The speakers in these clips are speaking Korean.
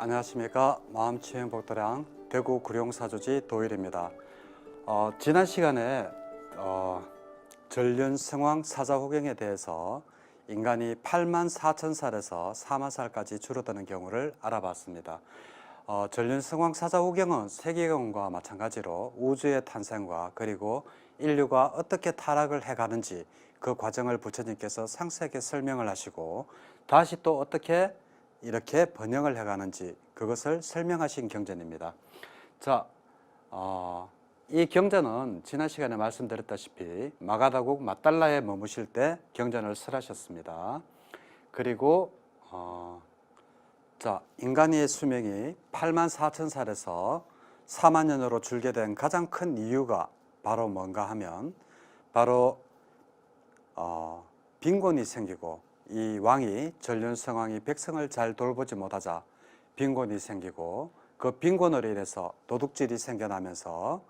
안녕하십니까. 마음치유복도량 대구 구룡사주지 도일입니다. 지난 시간에 전륜성왕 사자후경에 대해서 인간이 84,000살에서 40,000살까지 줄어드는 경우를 알아봤습니다. 전륜성왕 사자후경은 세계관과 마찬가지로 우주의 탄생과 그리고 인류가 어떻게 타락을 해가는지 그 과정을 부처님께서 상세하게 설명을 하시고 다시 또 어떻게 이렇게 번영을 해가는지 그것을 설명하신 경전입니다. 자, 이 경전은 지난 시간에 말씀드렸다시피 마가다국 마달라에 머무실 때 경전을 설하셨습니다. 그리고 인간의 수명이 84,000살에서 40,000년으로 줄게 된 가장 큰 이유가 바로 뭔가 하면 바로 빈곤이 생기고 이 왕이 전륜성왕이 백성을 잘 돌보지 못하자 빈곤이 생기고 그 빈곤으로 인해서 도둑질이 생겨나면서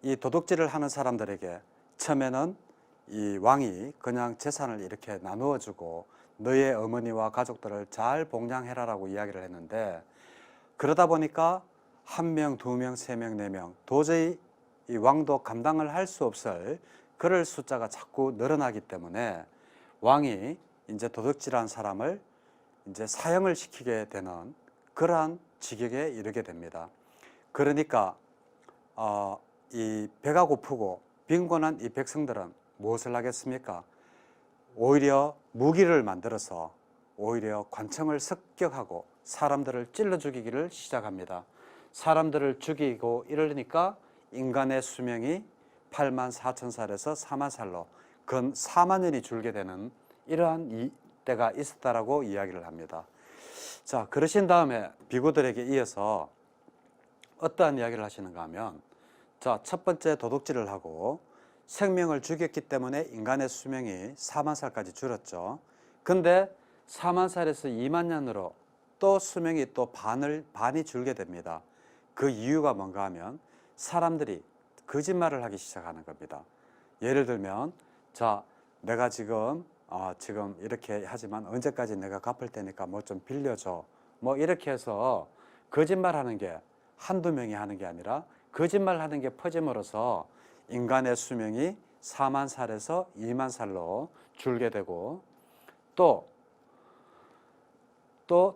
이 도둑질을 하는 사람들에게 처음에는 이 왕이 그냥 재산을 이렇게 나누어 주고 너의 어머니와 가족들을 잘 복양해라라고 이야기를 했는데 그러다 보니까 1명, 2명, 3명, 4명 도저히 이 왕도 감당을 할 수 없을 그럴 숫자가 자꾸 늘어나기 때문에 왕이 이제 도둑질한 사람을 이제 사형을 시키게 되는 그러한 지경에 이르게 됩니다. 그러니까 이 배가 고프고 빈곤한 이 백성들은 무엇을 하겠습니까? 오히려 무기를 만들어서 오히려 관청을 습격하고 사람들을 찔러 죽이기를 시작합니다. 사람들을 죽이고 이러니까 인간의 수명이 84,000살에서 40,000살로 근 40,000년이 줄게 되는 이러한 때가 있었다라고 이야기를 합니다. 자, 그러신 다음에 비구들에게 이어서 어떠한 이야기를 하시는가 하면 자, 첫 번째 도둑질을 하고 생명을 죽였기 때문에 인간의 수명이 40,000살까지 줄었죠. 근데 40,000살에서 20,000년으로 또 수명이 또 반이 줄게 됩니다. 그 이유가 뭔가 하면 사람들이 거짓말을 하기 시작하는 겁니다. 예를 들면 자, 내가 지금 이렇게 하지만 언제까지 내가 갚을 테니까 뭐 좀 빌려줘. 뭐 이렇게 해서 거짓말하는 게 한두 명이 하는 게 아니라 거짓말하는 게 퍼짐으로써 인간의 수명이 40,000살에서 20,000살로 줄게 되고 또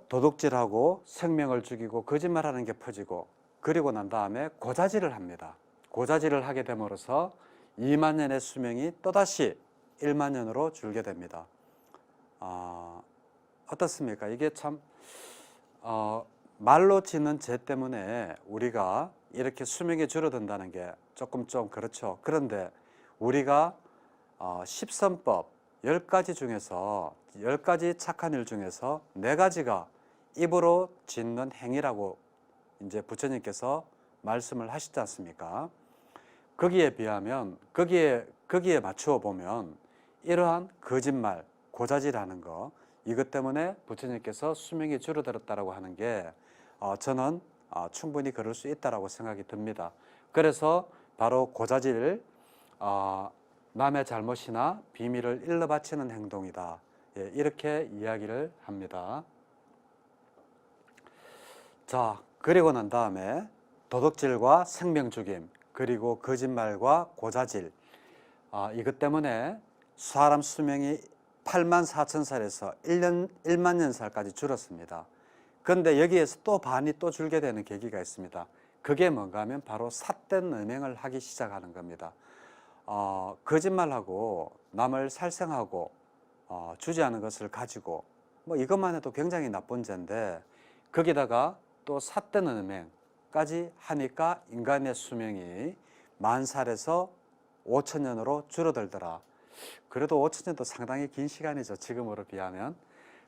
도둑질하고 생명을 죽이고 거짓말하는 게 퍼지고 그리고 난 다음에 고자질을 합니다. 고자질을 하게 됨으로써 20,000년의 수명이 또다시 10,000년으로 줄게 됩니다. 어떻습니까? 이게 참 말로 짓는 죄 때문에 우리가 이렇게 수명이 줄어든다는 게 조금 좀 그렇죠. 그런데 우리가 십선법 10가지 중에서 10가지 착한 일 중에서 4가지가 입으로 짓는 행위라고 이제 부처님께서 말씀을 하시지 않습니까? 거기에 비하면 거기에 맞추어 보면 이러한 거짓말, 고자질하는 거 이것 때문에 부처님께서 수명이 줄어들었다라고 하는 게 저는 충분히 그럴 수 있다라고 생각이 듭니다. 그래서 바로 고자질, 남의 잘못이나 비밀을 일러 바치는 행동이다. 예, 이렇게 이야기를 합니다. 자, 그리고 난 다음에 도둑질과 생명 죽임, 그리고 거짓말과 고자질, 이것 때문에 사람 수명이 84,000살에서 1만 년살까지 줄었습니다. 그런데 여기에서 또 반이 또 줄게 되는 계기가 있습니다. 그게 뭔가 하면 바로 삿된 음행을 하기 시작하는 겁니다. 거짓말하고 남을 살생하고 주지 않은 것을 가지고 뭐 이것만 해도 굉장히 나쁜 죄인데 거기다가 또 삿된 음행까지 하니까 인간의 수명이 10,000살에서 5,000년으로 줄어들더라. 그래도 5,000년도 상당히 긴 시간이죠. 지금으로 비하면.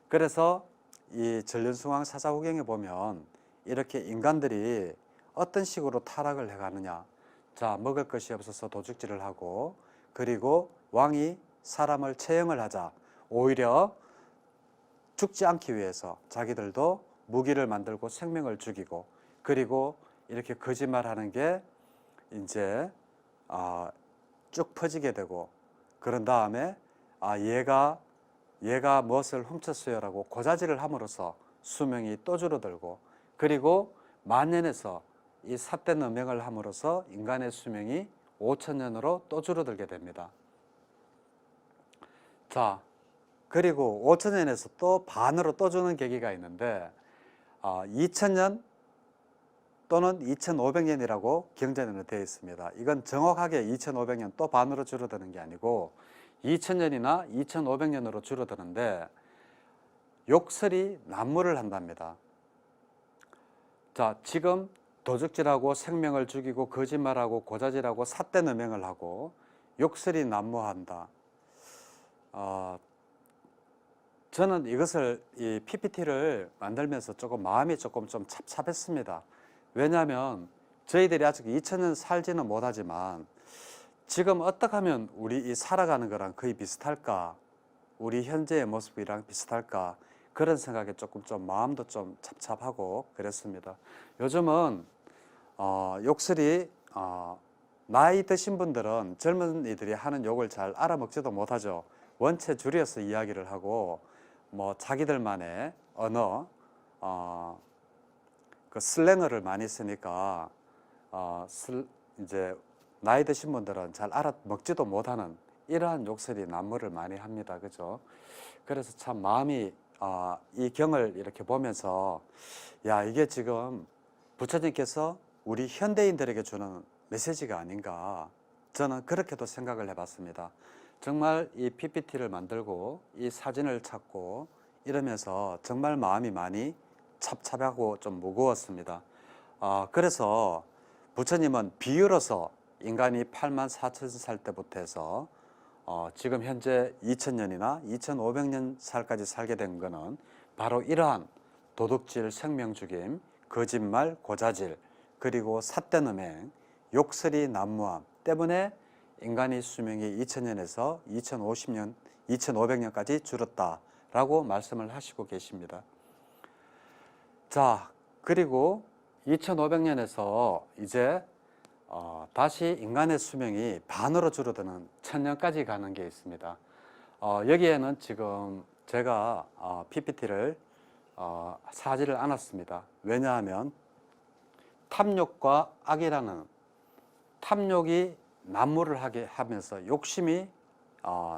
그래서 이 전륜성왕 사자후경에 보면 이렇게 인간들이 어떤 식으로 타락을 해가느냐. 자, 먹을 것이 없어서 도둑질을 하고 그리고 왕이 사람을 처형을 하자 오히려 죽지 않기 위해서 자기들도 무기를 만들고 생명을 죽이고 그리고 이렇게 거짓말하는 게 이제 쭉 퍼지게 되고 그런 다음에 얘가 무엇을 훔쳤어요라고 고자질을 함으로써 수명이 또 줄어들고 그리고 만년에서 이 삿된 음행을 함으로써 인간의 수명이 5천년으로 또 줄어들게 됩니다. 자, 그리고 5천년에서 또 반으로 또 주는 계기가 있는데 2000년 또는 2500년이라고 경전에는 되어 있습니다. 이건 정확하게 2500년 또 반으로 줄어드는 게 아니고 2000년이나 2500년으로 줄어드는데 욕설이 난무를 한답니다. 자, 지금 도적질하고 생명을 죽이고 거짓말하고 고자질하고 삿된 음행을 하고 욕설이 난무한다. 저는 이것을 이 PPT를 만들면서 조금 마음이 조금 좀 찹찹했습니다. 왜냐하면 저희들이 아직 2000년 살지는 못하지만 지금 어떻게 하면 우리 이 살아가는 거랑 거의 비슷할까? 우리 현재의 모습이랑 비슷할까? 그런 생각에 조금 좀 마음도 좀 찹찹하고 그랬습니다. 요즘은 욕설이 나이 드신 분들은 젊은이들이 하는 욕을 잘 알아먹지도 못하죠. 원체 줄여서 이야기를 하고 뭐 자기들만의 언어 그 슬랭어를 많이 쓰니까 이제 나이 드신 분들은 잘 알아먹지도 못하는 이러한 욕설이 난무를 많이 합니다. 그죠? 그래서 참 마음이 이 경을 이렇게 보면서 야, 이게 지금 부처님께서 우리 현대인들에게 주는 메시지가 아닌가, 저는 그렇게도 생각을 해봤습니다. 정말 이 PPT를 만들고 이 사진을 찾고 이러면서 정말 마음이 많이 찹찹하고 좀 무거웠습니다. 그래서 부처님은 비유로서 인간이 84,000살 때부터 해서 지금 현재 2000년이나 2500년 살까지 살게 된 것은 바로 이러한 도둑질, 생명죽임, 거짓말, 고자질, 그리고 삿된 음행, 욕설이 난무함 때문에 인간의 수명이 2000년에서 2050년, 2500년까지 줄었다라고 말씀을 하시고 계십니다. 자, 그리고 2500년에서 이제 다시 인간의 수명이 반으로 줄어드는 1000년까지 가는 게 있습니다. 여기에는 지금 제가 PPT를 사지를 않았습니다. 왜냐하면 탐욕과 악이라는, 탐욕이 난무를 하게 하면서 욕심이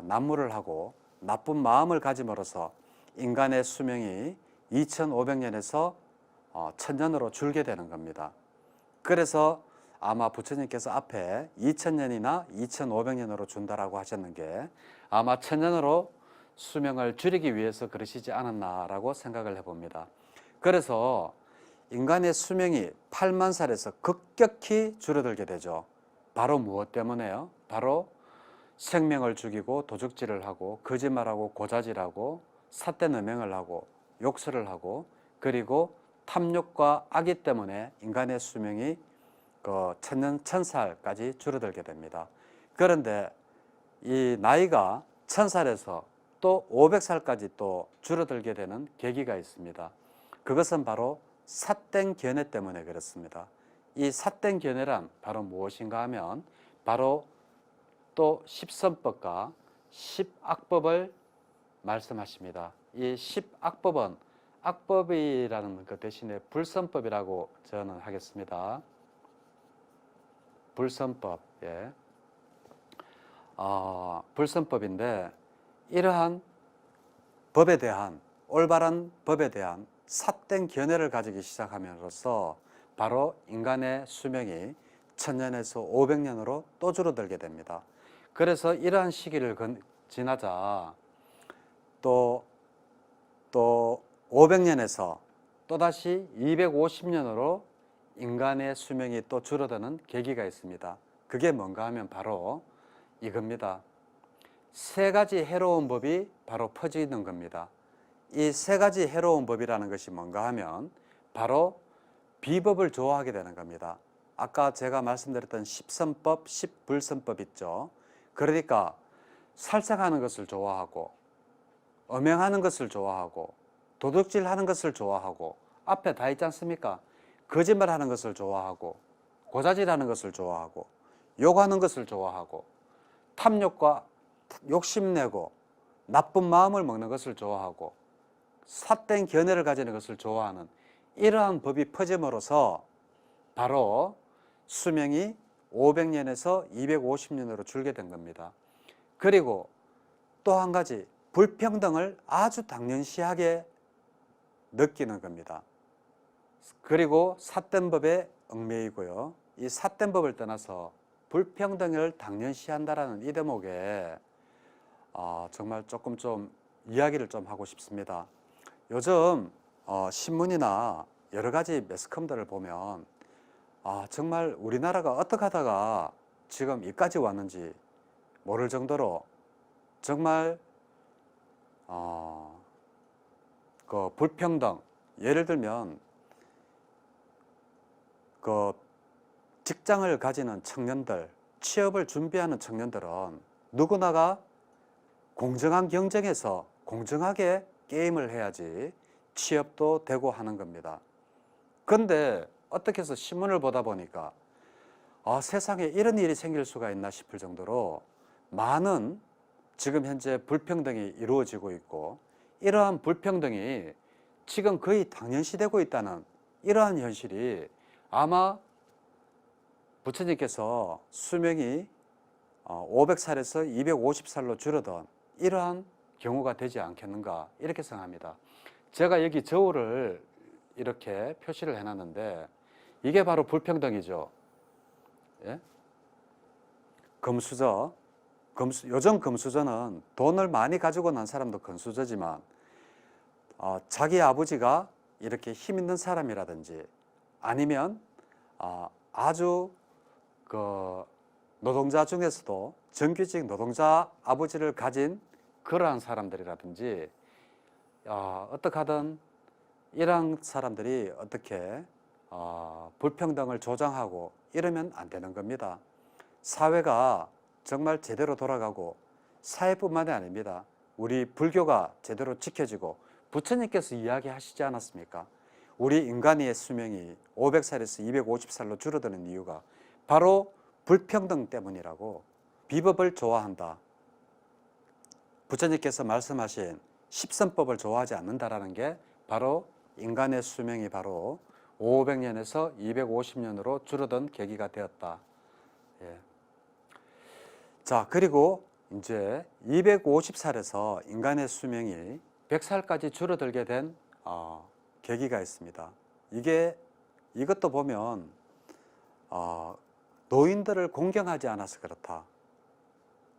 난무를 하고 나쁜 마음을 가짐으로써 인간의 수명이 2500년에서 1000년으로 줄게 되는 겁니다. 그래서 아마 부처님께서 앞에 2000년이나 2500년으로 준다라고 하셨는 게 아마 1000년으로 수명을 줄이기 위해서 그러시지 않았나라고 생각을 해봅니다. 그래서 인간의 수명이 8만 살에서 급격히 줄어들게 되죠. 바로 무엇 때문에요? 바로 생명을 죽이고 도둑질을 하고 거짓말하고 고자질하고 삿된 음행을 하고 욕설을 하고 그리고 탐욕과 악의 때문에 인간의 수명이 1000살까지 줄어들게 됩니다. 그런데 이 나이가 1000살에서 또 500살까지 또 줄어들게 되는 계기가 있습니다. 그것은 바로 삿된 견해 때문에 그렇습니다. 이 삿된 견해란 바로 무엇인가 하면 바로 또 십선법과 십악법을 말씀하십니다. 이 십악법은 악법이라는 것 대신에 불선법이라고 저는 하겠습니다. 불선법, 예. 불선법인데 이러한 법에 대한, 올바른 법에 대한 삿된 견해를 가지기 시작함으로써 바로 인간의 수명이 1000년에서 500년으로 또 줄어들게 됩니다. 그래서 이러한 시기를 지나자 또 500년에서 또다시 250년으로 인간의 수명이 또 줄어드는 계기가 있습니다. 그게 뭔가 하면 바로 이겁니다. 세 가지 해로운 법이 바로 퍼지는 겁니다. 이 세 가지 해로운 법이라는 것이 뭔가 하면 바로 비법을 좋아하게 되는 겁니다. 아까 제가 말씀드렸던 십선법, 십불선법 있죠. 그러니까 살생하는 것을 좋아하고 음행하는 것을 좋아하고 도둑질하는 것을 좋아하고 앞에 다 있지 않습니까? 거짓말하는 것을 좋아하고 고자질하는 것을 좋아하고 욕하는 것을 좋아하고 탐욕과 욕심내고 나쁜 마음을 먹는 것을 좋아하고 삿된 견해를 가지는 것을 좋아하는 이러한 법이 퍼짐으로써 바로 수명이 500년에서 250년으로 줄게 된 겁니다. 그리고 또 한 가지, 불평등을 아주 당연시하게 느끼는 겁니다. 그리고 삿된 법에 얽매이고요. 이 삿된 법을 떠나서 불평등을 당연시한다라는 이 대목에 정말 조금 좀 이야기를 좀 하고 싶습니다. 요즘 신문이나 여러 가지 매스컴들을 보면 정말 우리나라가 어떻게 하다가 지금 이까지 왔는지 모를 정도로 정말 그 불평등, 예를 들면 그 직장을 가지는 청년들, 취업을 준비하는 청년들은 누구나가 공정한 경쟁에서 공정하게 게임을 해야지 취업도 되고 하는 겁니다. 그런데 어떻게 해서 신문을 보다 보니까 세상에 이런 일이 생길 수가 있나 싶을 정도로 많은 지금 현재 불평등이 이루어지고 있고, 이러한 불평등이 지금 거의 당연시되고 있다는 이러한 현실이 아마 부처님께서 수명이 500살에서 250살로 줄어든 이러한 경우가 되지 않겠는가, 이렇게 생각합니다. 제가 여기 저울을 이렇게 표시를 해놨는데 이게 바로 불평등이죠. 예? 금수저. 요즘 금수저는 돈을 많이 가지고 난 사람도 금수저지만 자기 아버지가 이렇게 힘 있는 사람이라든지 아니면 아주 그 노동자 중에서도 정규직 노동자 아버지를 가진 그러한 사람들이라든지 어떻게 하든 이런 사람들이 어떻게 불평등을 조장하고 이러면 안 되는 겁니다. 사회가 정말 제대로 돌아가고 사회뿐만이 아닙니다. 우리 불교가 제대로 지켜지고 부처님께서 이야기하시지 않았습니까? 우리 인간의 수명이 500살에서 250살로 줄어드는 이유가 바로 불평등 때문이라고, 비법을 좋아한다. 부처님께서 말씀하신 십선법을 좋아하지 않는다라는 게 바로 인간의 수명이 바로 500년에서 250년으로 줄어든 계기가 되었다. 예. 자, 그리고 이제 250살에서 인간의 수명이 100살까지 줄어들게 된 계기가 있습니다. 이것도 보면 노인들을 공경하지 않아서 그렇다.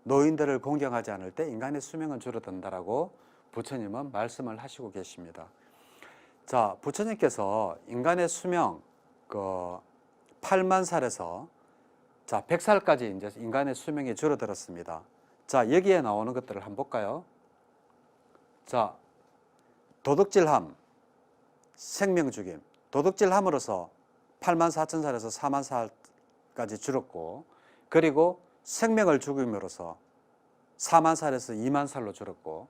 노인들을 공경하지 않을 때 인간의 수명은 줄어든다라고 부처님은 말씀을 하시고 계십니다. 자, 부처님께서 인간의 수명 8만 살에서 100살까지 이제 인간의 수명이 줄어들었습니다. 자, 여기에 나오는 것들을 한번 볼까요? 자, 도둑질함, 생명 죽임. 도둑질함으로써 8만 4천 살에서 4만 살까지 줄었고, 그리고 생명을 죽임으로써 4만 살에서 2만 살로 줄었고,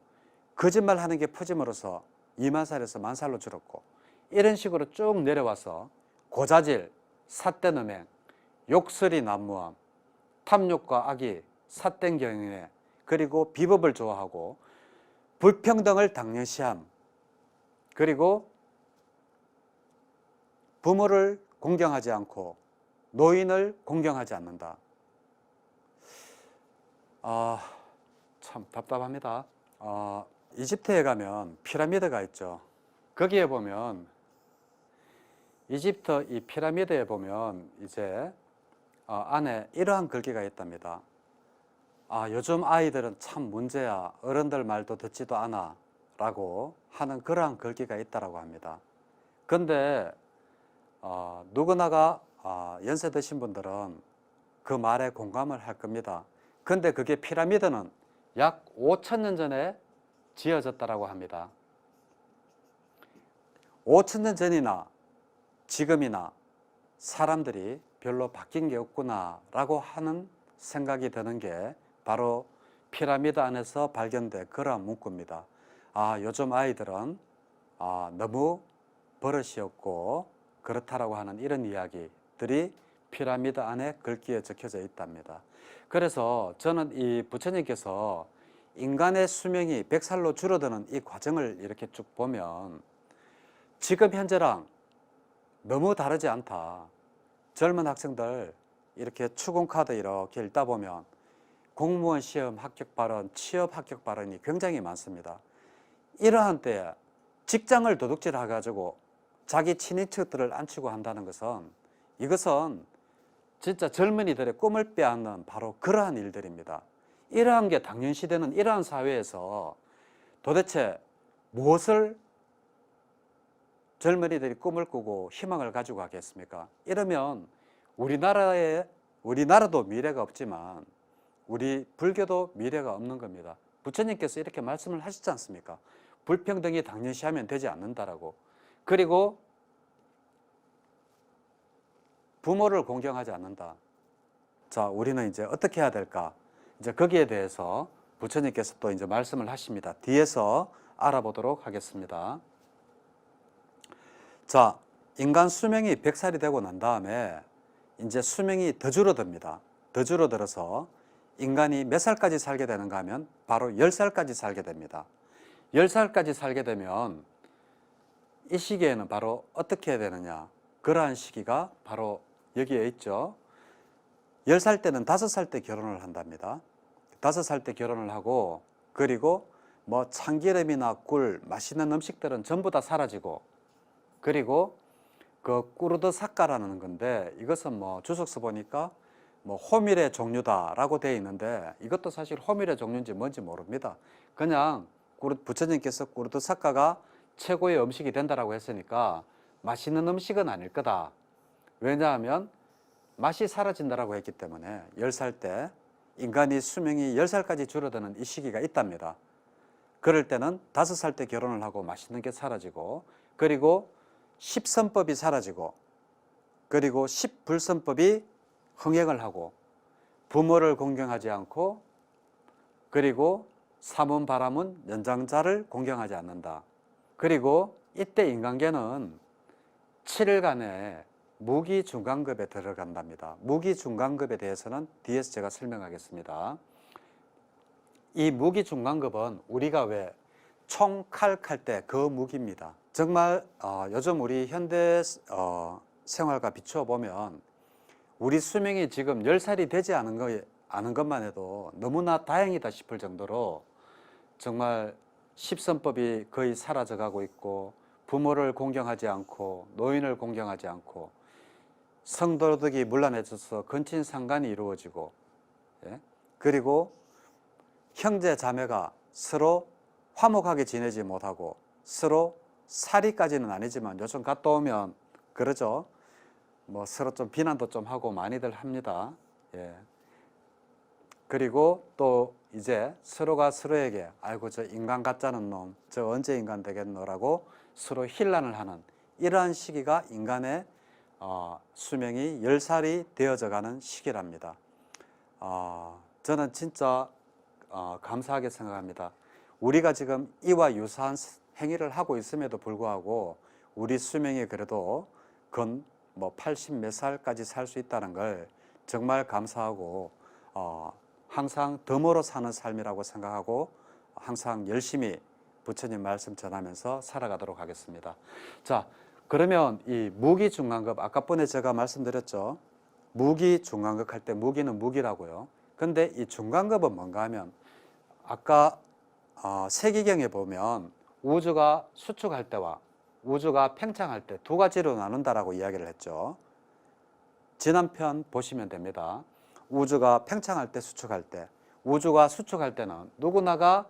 거짓말하는 게 퍼짐으로써 2만 살에서 1만 살로 줄었고, 이런 식으로 쭉 내려와서 고자질, 삿대음행, 욕설이 난무함, 탐욕과 악의, 삿된 경외, 그리고 비법을 좋아하고 불평등을 당연시함, 그리고 부모를 공경하지 않고 노인을 공경하지 않는다. 참 답답합니다. 이집트에 가면 피라미드가 있죠. 거기에 보면 이집트 이 피라미드에 보면 이제 안에 이러한 글귀가 있답니다. 요즘 아이들은 참 문제야. 어른들 말도 듣지도 않아. 라고 하는 그러한 글귀가 있다고 합니다. 근데 누구나가 연세 드신 분들은 그 말에 공감을 할 겁니다. 근데 그게 피라미드는 약 5,000년 전에 지어졌다고 합니다. 5,000년 전이나 지금이나 사람들이 별로 바뀐 게 없구나라고 하는 생각이 드는 게 바로 피라미드 안에서 발견된 그러한 문구입니다. 요즘 아이들은 너무 버릇이 없고 그렇다라고 하는 이런 이야기들이 피라미드 안에 글귀에 적혀져 있답니다. 그래서 저는 이 부처님께서 인간의 수명이 100살로 줄어드는 이 과정을 이렇게 쭉 보면 지금 현재랑 너무 다르지 않다. 젊은 학생들 이렇게 추궁카드 이렇게 읽다 보면 공무원 시험 합격 발언, 취업 합격 발언이 굉장히 많습니다. 이러한 때에 직장을 도둑질 해가지고 자기 친인척들을 안치고 한다는 것은 이것은 진짜 젊은이들의 꿈을 빼앗는 바로 그러한 일들입니다. 이러한 게 당연시되는 이러한 사회에서 도대체 무엇을 젊은이들이 꿈을 꾸고 희망을 가지고 하겠습니까? 이러면 우리나라도 미래가 없지만 우리 불교도 미래가 없는 겁니다. 부처님께서 이렇게 말씀을 하시지 않습니까? 불평등이 당연시하면 되지 않는다라고. 그리고 부모를 공경하지 않는다. 자, 우리는 이제 어떻게 해야 될까? 이제 거기에 대해서 부처님께서 또 이제 말씀을 하십니다. 뒤에서 알아보도록 하겠습니다. 자, 인간 수명이 100살이 되고 난 다음에 이제 수명이 더 줄어듭니다. 더 줄어들어서 인간이 몇 살까지 살게 되는가 하면 바로 10살까지 살게 됩니다. 10살까지 살게 되면 이 시기에는 바로 어떻게 해야 되느냐? 그러한 시기가 바로 여기에 있죠. 10살 때는 5살 때 결혼을 한답니다. 5살 때 결혼을 하고, 그리고 뭐 참기름이나 꿀, 맛있는 음식들은 전부 다 사라지고, 그리고 그 꾸르드 사카라는 건데, 이것은 뭐 주석서 보니까 뭐 호밀의 종류다라고 되어 있는데, 이것도 사실 호밀의 종류인지 뭔지 모릅니다. 그냥 부처님께서 꾸르드 사카가 최고의 음식이 된다라고 했으니까 맛있는 음식은 아닐 거다. 왜냐하면 맛이 사라진다라고 했기 때문에 10살 때 인간이 수명이 10살까지 줄어드는 이 시기가 있답니다. 그럴 때는 5살 때 결혼을 하고 맛있는 게 사라지고, 그리고 10선법이 사라지고, 그리고 10불선법이 흥행을 하고, 부모를 공경하지 않고, 그리고 사문 바라문 연장자를 공경하지 않는다. 그리고 이때 인간계는 7일간의 무기 중간급에 들어간답니다. 무기 중간급에 대해서는 뒤에서 제가 설명하겠습니다. 이 무기 중간급은 우리가 왜 총, 칼 때 그 무기입니다. 정말 요즘 우리 현대 생활과 비추어 보면 우리 수명이 지금 10살이 되지 않은 것만 해도 너무나 다행이다 싶을 정도로 정말 십선법이 거의 사라져가고 있고, 부모를 공경하지 않고 노인을 공경하지 않고 성도덕이 문란해져서 근친상간이 이루어지고, 예? 그리고 형제 자매가 서로 화목하게 지내지 못하고 서로 살이까지는 아니지만 요즘 갔다 오면 그러죠. 뭐 서로 좀 비난도 좀 하고 많이들 합니다. 예. 그리고 또 이제 서로가 서로에게 아이고 저 인간 같자는 놈, 저 언제 인간 되겠노라고 서로 힐난을 하는 이러한 시기가 인간의 수명이 10살이 되어져 가는 시기랍니다. 저는 진짜 감사하게 생각합니다. 우리가 지금 이와 유사한 행위를 하고 있음에도 불구하고 우리 수명이 그래도 건 뭐 80 몇 살까지 살 수 있다는 걸 정말 감사하고 항상 덤으로 사는 삶이라고 생각하고 항상 열심히 부처님 말씀 전하면서 살아가도록 하겠습니다. 자, 그러면 이 무기 중간급, 아까 번에 제가 말씀드렸죠. 무기 중간급 할 때 무기는 무기라고요. 근데 이 중간급은 뭔가 하면 아까 세기경에 보면 우주가 수축할 때와 우주가 팽창할 때 두 가지로 나눈다라고 이야기를 했죠. 지난편 보시면 됩니다. 우주가 팽창할 때, 수축할 때, 우주가 수축할 때는 누구나가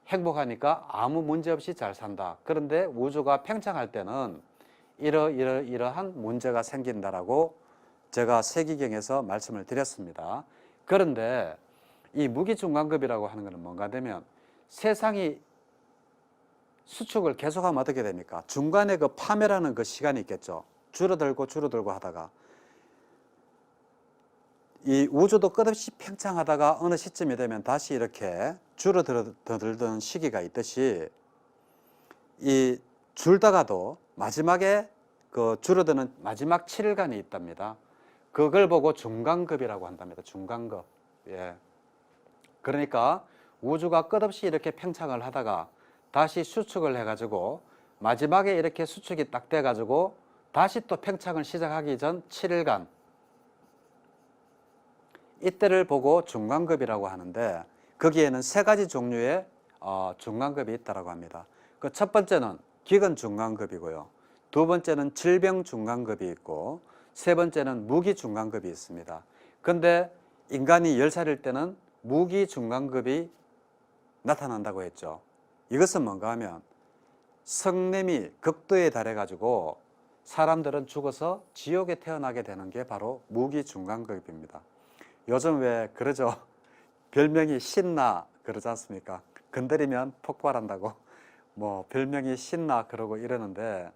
행복하니까 아무 문제 없이 잘 산다. 그런데 우주가 팽창할 때는 이러한 문제가 생긴다라고 제가 세기경에서 말씀을 드렸습니다. 그런데 이 무기중간급이라고 하는 것은 뭔가 되면 세상이 수축을 계속하면 어떻게 됩니까? 중간에 그 파멸하는 그 시간이 있겠죠. 줄어들고 하다가 이 우주도 끝없이 팽창하다가 어느 시점이 되면 다시 이렇게 줄어들던 시기가 있듯이 이 줄다가도 마지막에 그 줄어드는 마지막 7일간이 있답니다. 그걸 보고 중간급이라고 한답니다. 중간급. 예. 그러니까 우주가 끝없이 이렇게 팽창을 하다가 다시 수축을 해가지고 마지막에 이렇게 수축이 딱 돼가지고 다시 또 팽창을 시작하기 전 7일간, 이때를 보고 중간급이라고 하는데, 거기에는 세 가지 종류의 중간급이 있다고 합니다. 그 첫 번째는 기근 중간급이고요. 두 번째는 질병 중간급이 있고, 세 번째는 무기 중간급이 있습니다. 근데 인간이 10살일 때는 무기 중간급이 나타난다고 했죠. 이것은 뭔가 하면 성냄이 극도에 달해가지고 사람들은 죽어서 지옥에 태어나게 되는 게 바로 무기 중간급입니다. 요즘 왜 그러죠? 별명이 신나 그러지 않습니까? 건드리면 폭발한다고 뭐 별명이 신나 그러고 이러는데,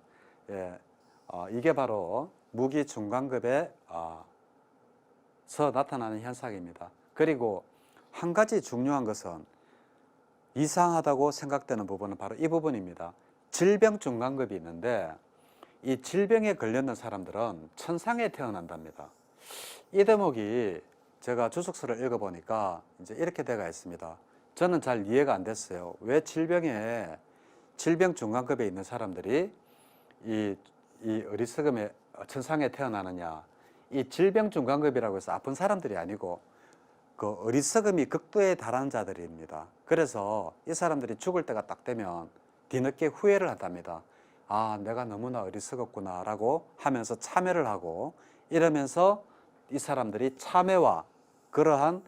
이게 바로 무기 중간급에 서 나타나는 현상입니다. 그리고 한 가지 중요한 것은 이상하다고 생각되는 부분은 바로 이 부분입니다. 질병 중간급이 있는데, 이 질병에 걸렸는 사람들은 천상에 태어난답니다. 이 대목이 제가 주석서를 읽어보니까 이제 이렇게 되어 있습니다. 저는 잘 이해가 안 됐어요. 왜 질병 중간급에 있는 사람들이 이 어리석음의 천상에 태어나느냐. 이 질병 중간급이라고 해서 아픈 사람들이 아니고 그 어리석음이 극도에 달하는 자들입니다. 그래서 이 사람들이 죽을 때가 딱 되면 뒤늦게 후회를 한답니다. 아, 내가 너무나 어리석었구나 라고 하면서 참회를 하고, 이러면서 이 사람들이 참회와 그러한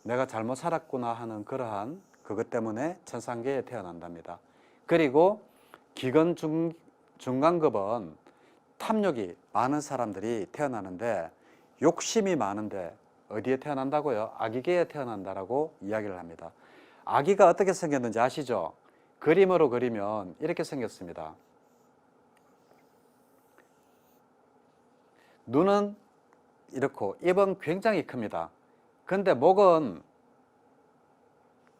내가 잘못 살았구나 하는 그러한 그것 때문에 천상계에 태어난답니다. 그리고 기근 중간급은 탐욕이 많은 사람들이 태어나는데, 욕심이 많은데 어디에 태어난다고요? 아기계에 태어난다라고 이야기를 합니다. 아기가 어떻게 생겼는지 아시죠? 그림으로 그리면 이렇게 생겼습니다. 눈은 이렇고 입은 굉장히 큽니다. 근데 목은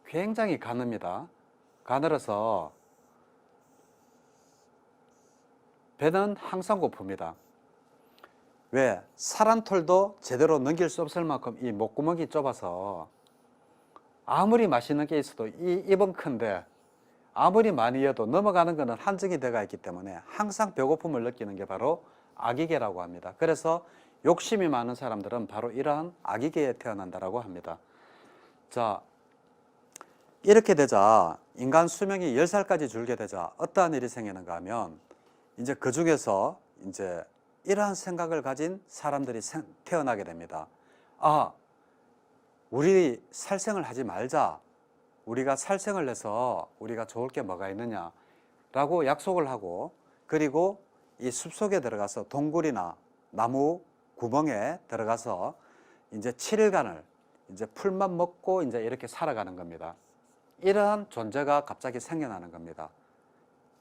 굉장히 가늡니다. 가늘어서 배는 항상 고픕니다. 왜? 사람털도 제대로 넘길 수 없을 만큼 이 목구멍이 좁아서 아무리 맛있는 게 있어도 이 입은 큰데 아무리 많이 여도 넘어가는 것은 한정이 되어 있기 때문에 항상 배고픔을 느끼는 게 바로 아기계라고 합니다. 그래서 욕심이 많은 사람들은 바로 이러한 아기계에 태어난다고 합니다. 자, 이렇게 되자 인간 수명이 10살까지 줄게 되자 어떠한 일이 생기는가 하면, 이제 그 중에서 이제 이러한 생각을 가진 사람들이 태어나게 됩니다. 아, 우리 살생을 하지 말자. 우리가 살생을 해서 우리가 좋을 게 뭐가 있느냐 라고 약속을 하고, 그리고 이 숲속에 들어가서 동굴이나 나무 구멍에 들어가서 이제 7일간을 이제 풀만 먹고 이제 이렇게 살아가는 겁니다. 이러한 존재가 갑자기 생겨나는 겁니다.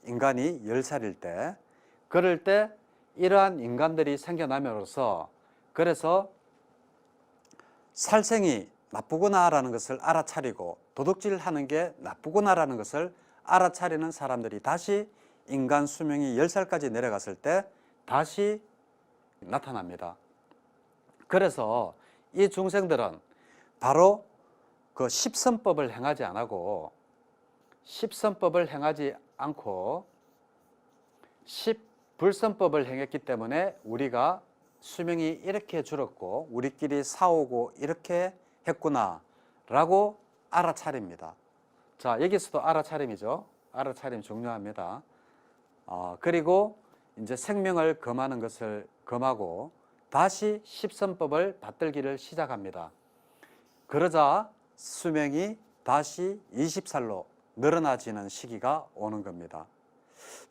인간이 10살일 때, 그럴 때 이러한 인간들이 생겨남으로써, 그래서 살생이 나쁘구나라는 것을 알아차리고 도둑질하는 게 나쁘구나라는 것을 알아차리는 사람들이 다시 인간 수명이 10살까지 내려갔을 때 다시 나타납니다. 그래서 이 중생들은 바로 그 십선법을 행하지 않고 십선법을 행하지 않고 십불선법을 행했기 때문에 우리가 수명이 이렇게 줄었고 우리끼리 싸우고 이렇게 했구나 라고 알아차립니다. 자, 여기서도 알아차림이죠. 알아차림 중요합니다. 그리고 이제 생명을 금하는 것을 금하고 다시 십선법을 받들기를 시작합니다. 그러자 수명이 다시 20살로 늘어나지는 시기가 오는 겁니다.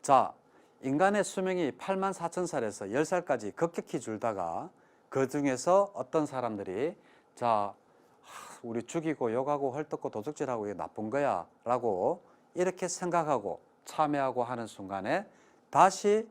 자, 인간의 수명이 84,000살에서 10살까지 급격히 줄다가 그 중에서 어떤 사람들이 자, 우리 죽이고 욕하고 헐뜯고 도둑질하고 이게 나쁜 거야 라고 이렇게 생각하고 참여하고 하는 순간에 다시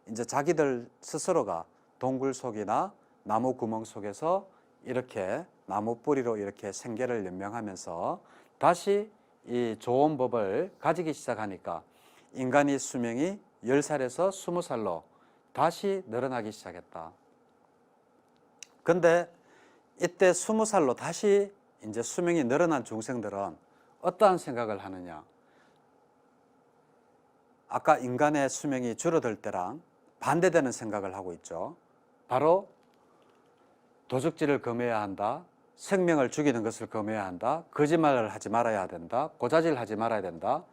이제 자기들 스스로가 동굴 속이나 나무 구멍 속에서 이렇게 나무 뿌리로 이렇게 생계를 연명하면서 다시 이 좋은 법을 가지기 시작하니까 인간의 수명이 10살에서 20살로 다시 늘어나기 시작했다. 근데 이때 20살로 다시 이제 수명이 늘어난 중생들은 어떠한 생각을 하느냐? 아까 인간의 수명이 줄어들 때랑 반대되는 생각을 하고 있죠. 바로 도적질을 금해야 한다. 생명을 죽이는 것을 금해야 한다. 거짓말을 하지 말아야 된다. 고자질을 하지 말아야 된다.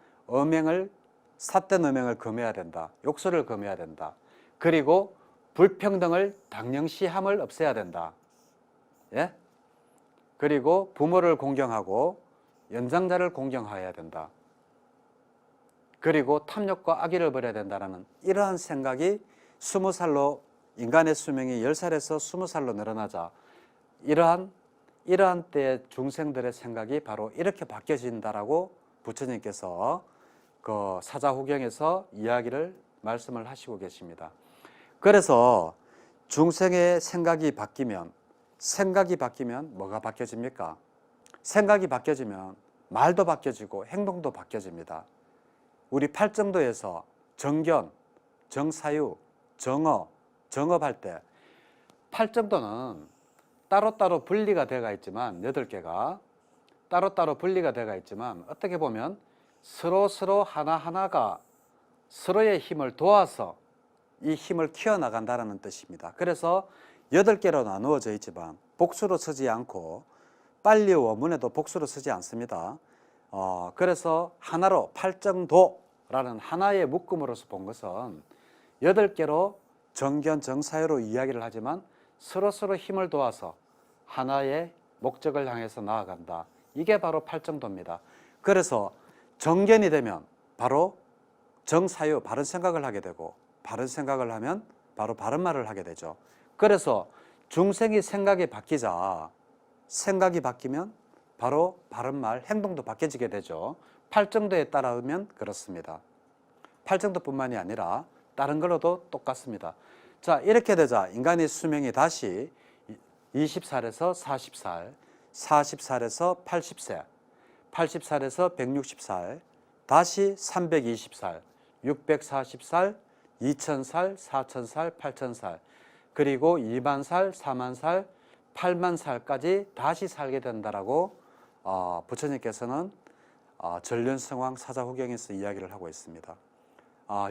삿된 음행을 금해야 된다. 욕설을 금해야 된다. 그리고 불평등을 당연시함을 없애야 된다. 예? 그리고 부모를 공경하고 연장자를 공경해야 된다. 그리고 탐욕과 악의를 버려야 된다는 이러한 생각이 20살로 인간의 수명이 10살에서 20살로 늘어나자 이러한 때의 중생들의 생각이 바로 이렇게 바뀌어진다라고 부처님께서 그 사자후경에서 말씀을 하시고 계십니다. 그래서 중생의 생각이 바뀌면 뭐가 바뀌어집니까? 생각이 바뀌어지면 말도 바뀌어지고 행동도 바뀌어집니다. 우리 팔정도에서 정견, 정사유, 정업할 때 팔정도는 따로따로 분리가 되어 있지만 8개가 따로따로 분리가 되어 있지만 어떻게 보면 서로 하나하나가 서로의 힘을 도와서 이 힘을 키워나간다는 뜻입니다. 그래서 8개로 나누어져 있지만 복수로 쓰지 않고 빨리 원문에도 복수로 쓰지 않습니다. 그래서 하나로 팔정도라는 하나의 묶음으로서 본 것은 8개로 정견, 정사유로 이야기를 하지만 서로 힘을 도와서 하나의 목적을 향해서 나아간다. 이게 바로 팔정도입니다. 그래서 정견이 되면 바로 정사유, 바른 생각을 하게 되고 바른 생각을 하면 바로 바른 말을 하게 되죠. 그래서 중생이 생각이 바뀌면 바로 바른 말, 행동도 바뀌어지게 되죠. 팔정도에 따르면 그렇습니다. 팔정도뿐만이 아니라 다른 걸로도 똑같습니다. 자, 이렇게 되자 인간의 수명이 다시 20살에서 40살, 40살에서 80세, 80살에서 160살, 다시 320살, 640살, 2000살, 4000살, 8000살, 그리고 2만살, 4만살, 8만살까지 다시 살게 된다라고 부처님께서는 전륜성왕 사자후경에서 이야기를 하고 있습니다.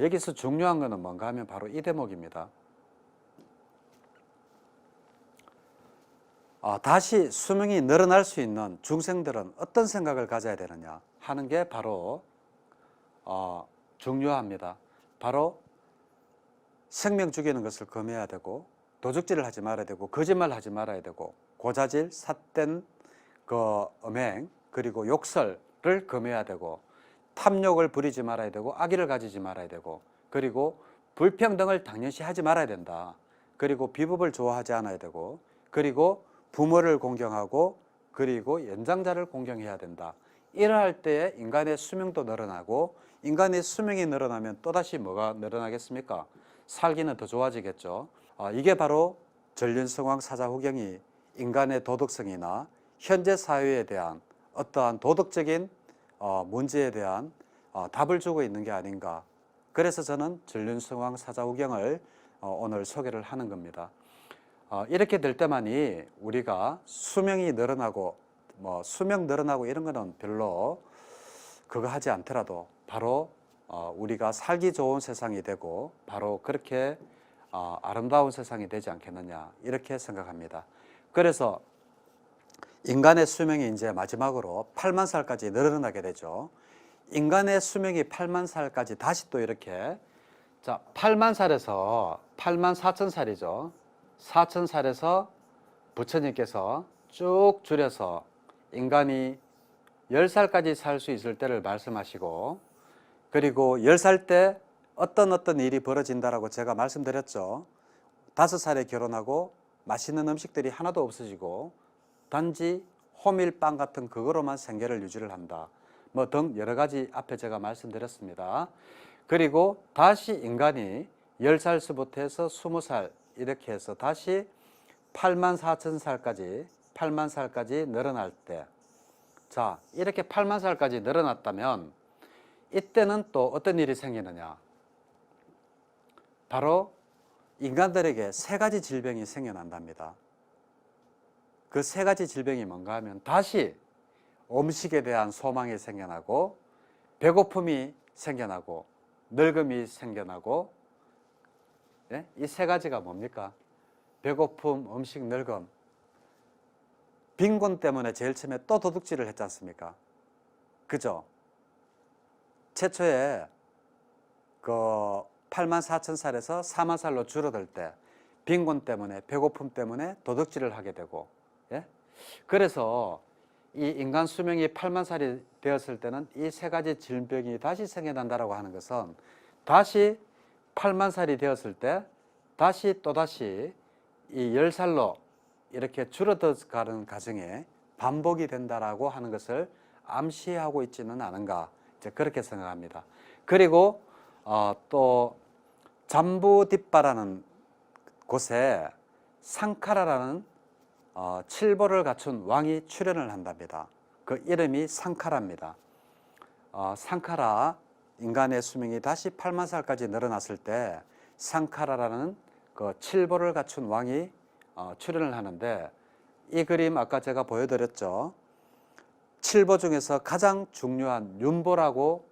여기서 중요한 것은 뭔가 하면 바로 이 대목입니다. 다시 수명이 늘어날 수 있는 중생들은 어떤 생각을 가져야 되느냐 하는 게 바로 중요합니다. 바로 생명 죽이는 것을 금해야 되고 도적질을 하지 말아야 되고 거짓말 하지 말아야 되고 고자질, 삿된 음행 그리고 욕설을 금해야 되고 탐욕을 부리지 말아야 되고 악의를 가지지 말아야 되고 그리고 불평등을 당연시 하지 말아야 된다. 그리고 비법을 좋아하지 않아야 되고 그리고 부모를 공경하고 그리고 연장자를 공경해야 된다. 이러할 때에 인간의 수명도 늘어나고 인간의 수명이 늘어나면 또다시 뭐가 늘어나겠습니까? 살기는 더 좋아지겠죠. 이게 바로 전륜성왕 사자후경이 인간의 도덕성이나 현재 사회에 대한 어떠한 도덕적인 문제에 대한 답을 주고 있는 게 아닌가. 그래서 저는 전륜성왕 사자후경을 오늘 소개를 하는 겁니다. 이렇게 될 때만이 우리가 수명이 늘어나고 수명 늘어나고 이런 거는 별로 그거 하지 않더라도 바로 우리가 살기 좋은 세상이 되고 바로 그렇게 아름다운 세상이 되지 않겠느냐 이렇게 생각합니다. 그래서 인간의 수명이 이제 마지막으로 8만 살까지 늘어나게 되죠. 인간의 수명이 8만 살까지 다시 또 이렇게 8만 살에서 8만 4천 살이죠. 4천 살에서 부처님께서 쭉 줄여서 인간이 10살까지 살 수 있을 때를 말씀하시고 그리고 10살 때 어떤 일이 벌어진다라고 제가 말씀드렸죠. 5살에 결혼하고 맛있는 음식들이 하나도 없어지고 단지 호밀빵 같은 그거로만 생계를 유지를 한다. 등 여러 가지 앞에 제가 말씀드렸습니다. 그리고 다시 인간이 10살서부터 해서 20살 이렇게 해서 다시 8만 4천 살까지 8만 살까지 늘어날 때 이렇게 8만 살까지 늘어났다면 이때는 또 어떤 일이 생기느냐. 바로 인간들에게 3가지 질병이 생겨난답니다. 그 3가지 질병이 뭔가 하면 다시 음식에 대한 소망이 생겨나고 배고픔이 생겨나고 늙음이 생겨나고 예? 이 세 가지가 뭡니까? 배고픔, 음식, 늙음. 빈곤 때문에 제일 처음에 또 도둑질을 했지 않습니까? 그죠? 최초에 그 84,000살에서 40,000살로 줄어들 때 빈곤 때문에, 배고픔 때문에 도둑질을 하게 되고, 예? 그래서 이 인간 수명이 80,000살이 되었을 때는 이 세 가지 질병이 다시 생겨난다라고 하는 것은 다시 80,000살이 되었을 때 다시 또다시 이 10살로 이렇게 줄어들어가는 과정에 반복이 된다라고 하는 것을 암시하고 있지는 않은가, 이제 그렇게 생각합니다. 그리고 또 잠부뒷바라는 곳에 상카라라는 칠보를 갖춘 왕이 출현을 한답니다. 그 이름이 상카라입니다. 상카라, 인간의 수명이 다시 80,000살까지 늘어났을 때 상카라라는 그 칠보를 갖춘 왕이 출현을 하는데, 이 그림 아까 제가 보여드렸죠. 칠보 중에서 가장 중요한 윤보라고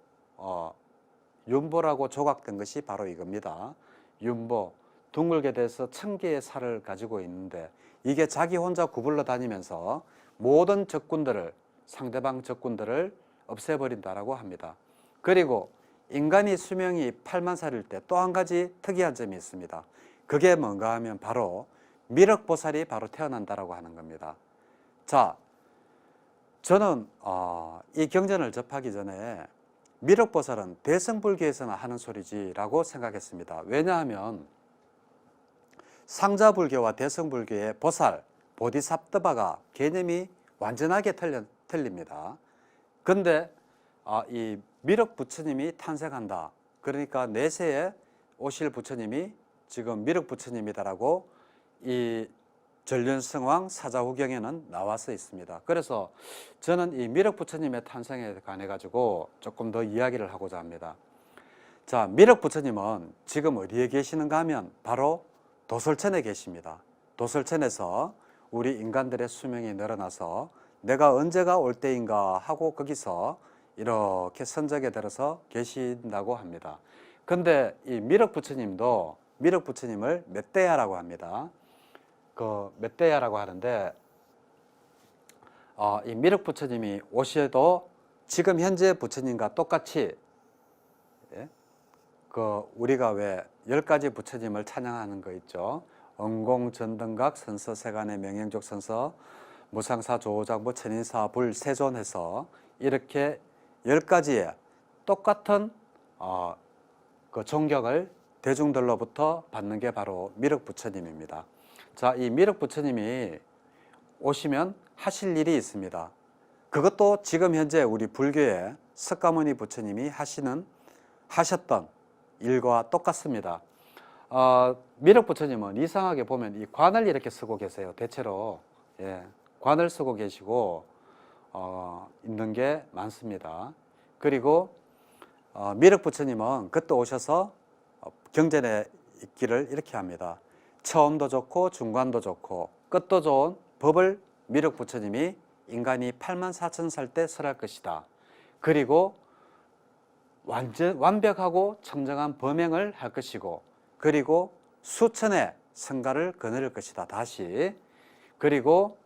조각된 것이 바로 이겁니다. 윤보, 둥글게 돼서 1000개의 살을 가지고 있는데, 이게 자기 혼자 구불러 다니면서 모든 적군들을, 상대방 적군들을 없애버린다라고 합니다. 그리고 인간이 수명이 80,000살일 때 또 한 가지 특이한 점이 있습니다. 그게 뭔가 하면 바로 미륵보살이 바로 태어난다라고 하는 겁니다. 자, 저는 이 경전을 접하기 전에 미륵보살은 대승불교에서나 하는 소리지라고 생각했습니다. 왜냐하면 상자불교와 대승불교의 보살, 보디사트바가 개념이 완전하게 틀립니다. 근데 이 미륵부처님이 탄생한다. 그러니까 내세에 오실 부처님이 지금 미륵부처님이다라고 이 전륜성왕 사자후경에는 나와서 있습니다. 그래서 저는 이 미륵부처님의 탄생에 관해 가지고 조금 더 이야기를 하고자 합니다. 자, 미륵부처님은 지금 어디에 계시는가 하면 바로 도솔천에 계십니다. 도솔천에서 우리 인간들의 수명이 늘어나서 내가 언제가 올 때인가 하고 거기서 이렇게 선적에 들어서 계신다고 합니다. 근데 이 미륵부처님도 미륵부처님을 멧대야라고 합니다. 그 멧대야라고 하는데 이 미륵부처님이 오셔도 지금 현재 부처님과 똑같이, 예? 그 우리가 왜 10가지 부처님을 찬양하는 거 있죠. 응공전등각 선서세간의 명행족 선서 무상사 조장부 천인사 불 세존해서 이렇게 10가지의 똑같은 그 존경을 대중들로부터 받는 게 바로 미륵부처님입니다. 자, 이 미륵부처님이 오시면 하실 일이 있습니다. 그것도 지금 현재 우리 불교의 석가모니 부처님이 하셨던 일과 똑같습니다. 미륵부처님은 이상하게 보면 이 관을 이렇게 쓰고 계세요. 대체로 관을 쓰고 계시고 있는 게 많습니다. 그리고 미륵부처님은 그때 오셔서 경전에 있기를 이렇게 합니다. 처음도 좋고 중간도 좋고 끝도 좋은 법을 미륵부처님이 인간이 84,000살 때 설할 것이다. 그리고 완벽하고 청정한 범행을 할 것이고, 그리고 수천의 성가를 거느릴 것이다. 다시. 그리고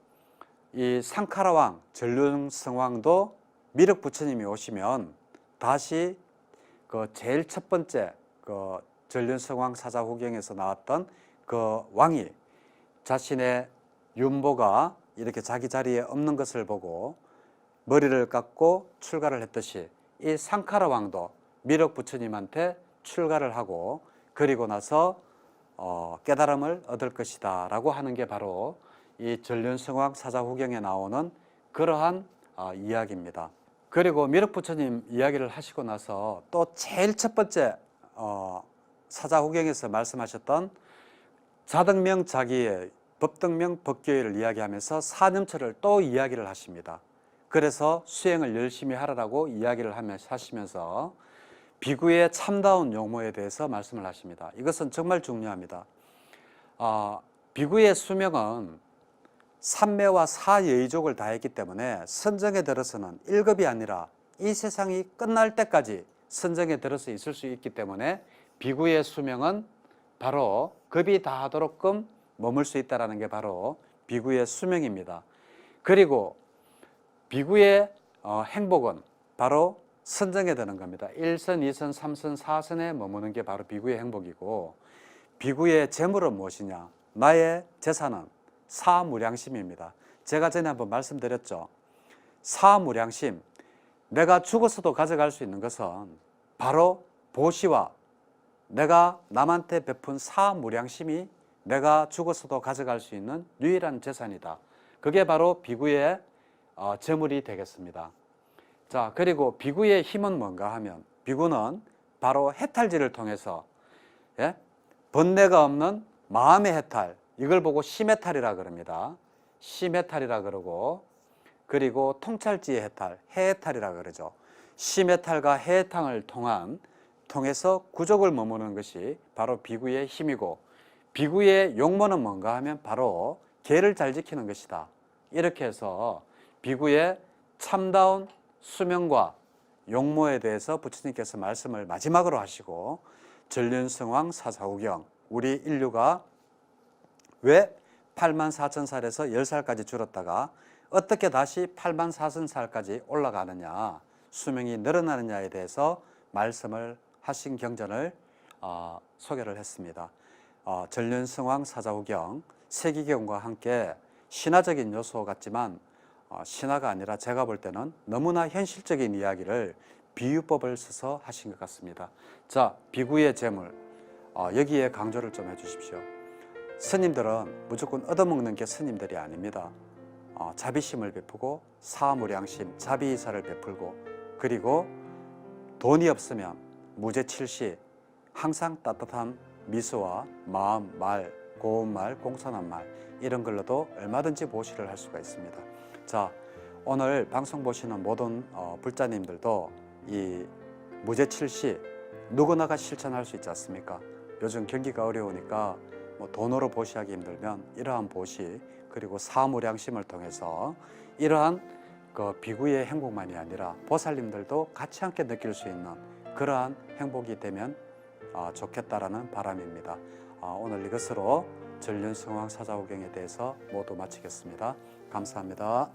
이 상카라왕, 전륜성왕도 미륵부처님이 오시면 다시 그 제일 첫 번째 그 전륜성왕 사자후경에서 나왔던 그 왕이 자신의 윤보가 이렇게 자기 자리에 없는 것을 보고 머리를 깎고 출가를 했듯이 이 상카라 왕도 미륵부처님한테 출가를 하고 그리고 나서 깨달음을 얻을 것이다 라고 하는 게 바로 이 전륜성왕 사자후경에 나오는 그러한 이야기입니다. 그리고 미륵부처님 이야기를 하시고 나서 또 제일 첫 번째 사자후경에서 말씀하셨던 자등명 자기의 법등명 법교의를 이야기하면서 사념처를 또 이야기를 하십니다. 그래서 수행을 열심히 하라고 이야기를 하시면서 비구의 참다운 용모에 대해서 말씀을 하십니다. 이것은 정말 중요합니다. 비구의 수명은 삼매와 사여의족을 다했기 때문에 선정에 들어서는 1급이 아니라 이 세상이 끝날 때까지 선정에 들어서 있을 수 있기 때문에 비구의 수명은 바로 급이 다하도록끔 머물 수 있다는 게 바로 비구의 수명입니다. 그리고 비구의 행복은 바로 선정에 드는 겁니다. 1선, 2선, 3선, 4선에 머무는 게 바로 비구의 행복이고, 비구의 재물은 무엇이냐? 나의 재산은 사무량심입니다. 제가 전에 한번 말씀드렸죠. 사무량심, 내가 죽어서도 가져갈 수 있는 것은 바로 보시와 내가 남한테 베푼 사무량심이 내가 죽어서도 가져갈 수 있는 유일한 재산이다. 그게 바로 비구의 재물이 되겠습니다. 자, 그리고 비구의 힘은 뭔가 하면, 비구는 바로 해탈지를 통해서 번뇌가 없는 마음의 해탈, 이걸 보고 심해탈이라 그럽니다. 심해탈이라 그러고, 그리고 통찰지의 해탈, 해해탈이라 그러죠. 심해탈과 해해탕을 통해서 구족을 머무는 것이 바로 비구의 힘이고, 비구의 용모는 뭔가 하면 바로 계를 잘 지키는 것이다. 이렇게 해서 비구의 참다운 수명과 용모에 대해서 부처님께서 말씀을 마지막으로 하시고, 전륜성왕 사사후경, 우리 인류가 왜 84,000살에서 10살까지 줄었다가 어떻게 다시 84,000살까지 올라가느냐, 수명이 늘어나느냐에 대해서 말씀을 하신 경전을 소개를 했습니다. 전륜성왕 사자후경, 세기경과 함께 신화적인 요소 같지만 신화가 아니라 제가 볼 때는 너무나 현실적인 이야기를 비유법을 써서 하신 것 같습니다. 자, 비구의 재물, 여기에 강조를 좀 해주십시오. 스님들은 무조건 얻어먹는 게 스님들이 아닙니다. 자비심을 베푸고 사무량심, 자비이사를 베풀고, 그리고 돈이 없으면 무죄칠시, 항상 따뜻한 미소와 마음, 말, 고운 말, 공손한 말, 이런 걸로도 얼마든지 보시를 할 수가 있습니다. 자, 오늘 방송 보시는 모든 불자님들도 이 무죄칠시 누구나가 실천할 수 있지 않습니까? 요즘 경기가 어려우니까 돈으로 보시하기 힘들면 이러한 보시, 그리고 사무량심을 통해서 이러한 그 비구의 행복만이 아니라 보살님들도 같이 함께 느낄 수 있는 그러한 행복이 되면 좋겠다라는 바람입니다. 오늘 이것으로 전륜성왕 사자후경에 대해서 모두 마치겠습니다. 감사합니다.